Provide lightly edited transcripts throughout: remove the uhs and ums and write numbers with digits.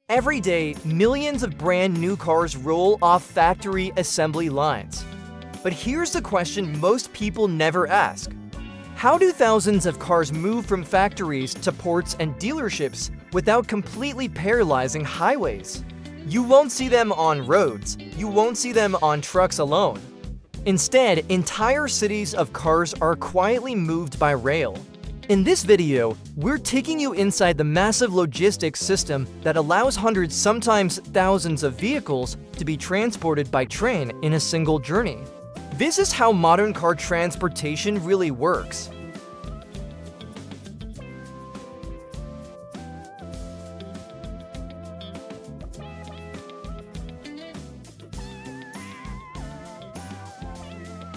Every day, millions of brand new cars roll off factory assembly lines. But here's the question most people never ask. How do thousands of cars move from factories to ports and dealerships without completely paralyzing highways? You won't see them on roads. You won't see them on trucks alone. Instead, entire cities of cars are quietly moved by rail. In this video, we're taking you inside the massive logistics system that allows hundreds, sometimes thousands of vehicles to be transported by train in a single journey. This is how modern car transportation really works.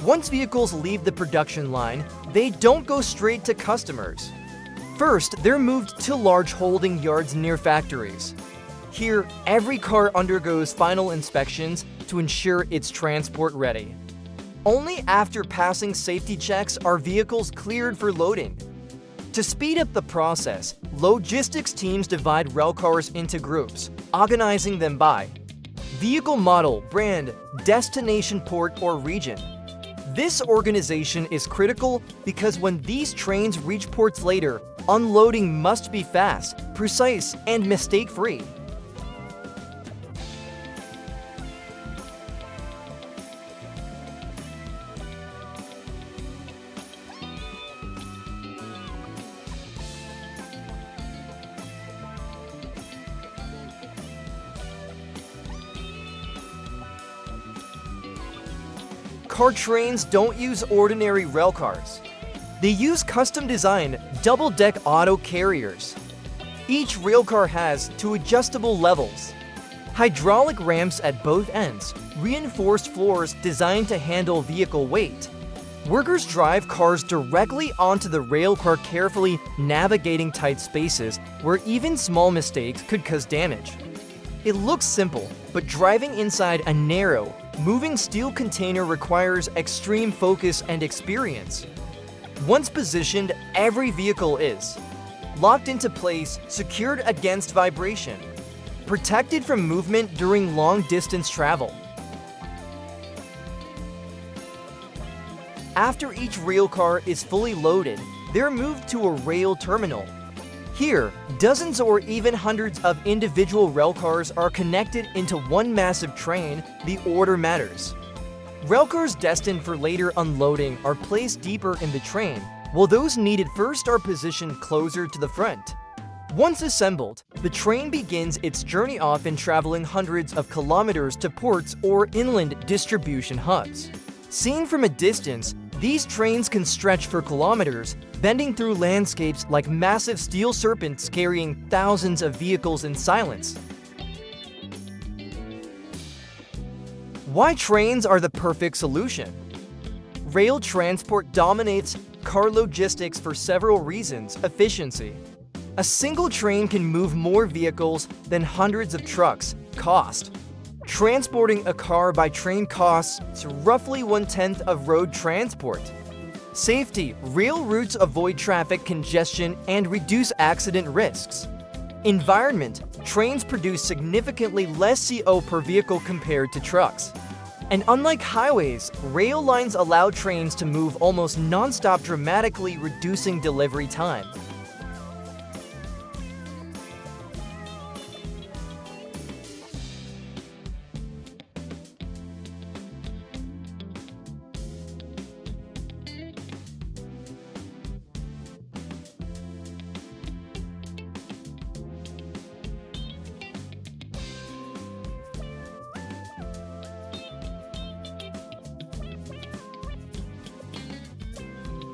Once vehicles leave the production line, they don't go straight to customers. First, they're moved to large holding yards near factories. Here, every car undergoes final inspections to ensure it's transport ready. Only after passing safety checks are vehicles cleared for loading. To speed up the process, logistics teams divide railcars into groups, organizing them by vehicle model, brand, destination port, or region. This organization is critical because when these trains reach ports later, unloading must be fast, precise, and mistake-free. Car trains don't use ordinary railcars. They use custom-designed double-deck auto carriers. Each railcar has two adjustable levels, hydraulic ramps at both ends, reinforced floors designed to handle vehicle weight. Workers drive cars directly onto the railcar, carefully navigating tight spaces where even small mistakes could cause damage. It looks simple, but driving inside a narrow, moving steel container requires extreme focus and experience. Once positioned, every vehicle is locked into place, secured against vibration, protected from movement during long-distance travel. After each railcar is fully loaded, they're moved to a rail terminal. Here, dozens or even hundreds of individual railcars are connected into one massive train. The order matters. Railcars destined for later unloading are placed deeper in the train, while those needed first are positioned closer to the front. Once assembled, the train begins its journey, often traveling hundreds of kilometers to ports or inland distribution hubs. Seen from a distance, these trains can stretch for kilometers, bending through landscapes like massive steel serpents carrying thousands of vehicles in silence. Why trains are the perfect solution? Rail transport dominates car logistics for several reasons. Efficiency. A single train can move more vehicles than hundreds of trucks. Cost. Transporting a car by train costs roughly 1/10 of road transport. Safety. Rail routes avoid traffic congestion and reduce accident risks. Environment. Trains produce significantly less CO per vehicle compared to trucks. And unlike highways, rail lines allow trains to move almost non-stop, dramatically reducing delivery time.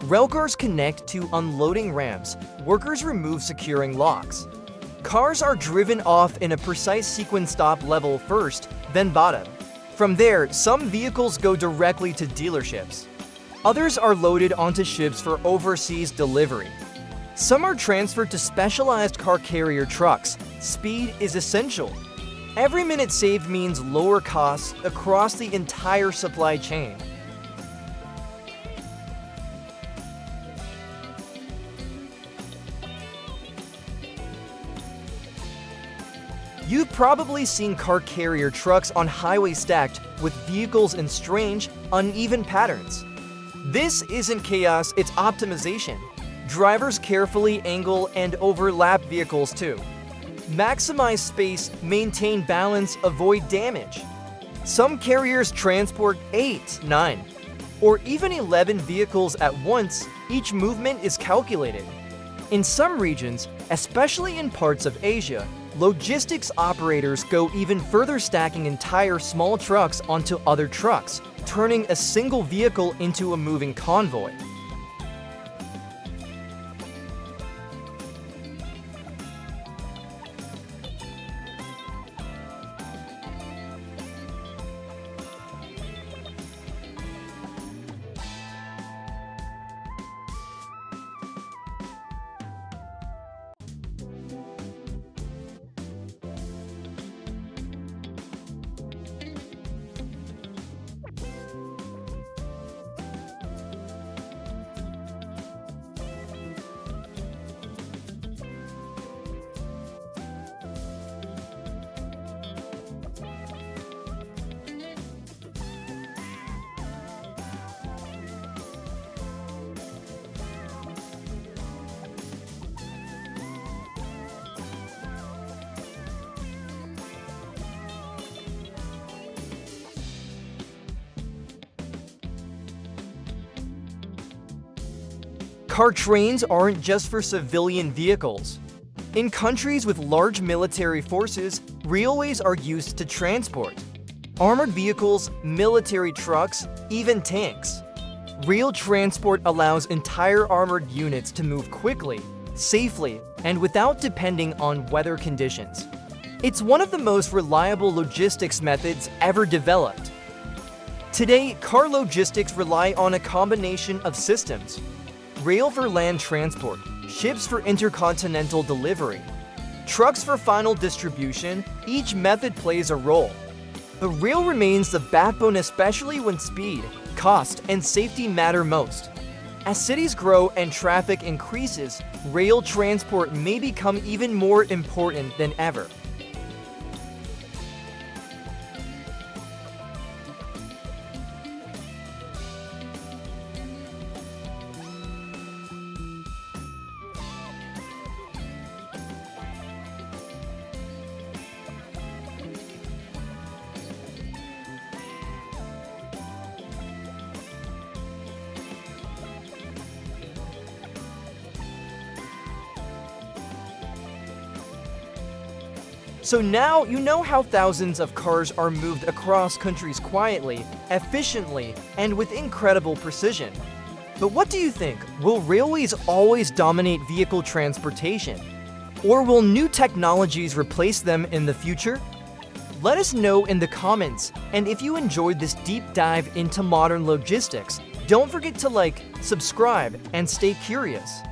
Railcars connect to unloading ramps. Workers remove securing locks. Cars are driven off in a precise sequence, stop level first, then bottom. From there, some vehicles go directly to dealerships. Others are loaded onto ships for overseas delivery. Some are transferred to specialized car carrier trucks. Speed is essential. Every minute saved means lower costs across the entire supply chain. You You've probably seen car carrier trucks on highways stacked with vehicles in strange, uneven patterns. This isn't chaos, it's optimization. Drivers carefully angle and overlap vehicles too. Maximize space, maintain balance, avoid damage. Some carriers transport 8, 9, or even 11 vehicles at once. Each movement is calculated. In some regions, especially in parts of Asia, logistics operators go even further, stacking entire small trucks onto other trucks, turning a single vehicle into a moving convoy. Car trains aren't just for civilian vehicles. In countries with large military forces, railways are used to transport armored vehicles, military trucks, even tanks. Rail transport allows entire armored units to move quickly, safely, and without depending on weather conditions. It's one of the most reliable logistics methods ever developed. Today, car logistics rely on a combination of systems: rail for land transport, ships for intercontinental delivery, trucks for final distribution. Each method plays a role. The rail remains the backbone, especially when speed, cost, and safety matter most. As cities grow and traffic increases, rail transport may become even more important than ever. So now you know how thousands of cars are moved across countries quietly, efficiently, and with incredible precision. But what do you think? Will railways always dominate vehicle transportation? Or will new technologies replace them in the future? Let us know in the comments, and if you enjoyed this deep dive into modern logistics, don't forget to like, subscribe, and stay curious.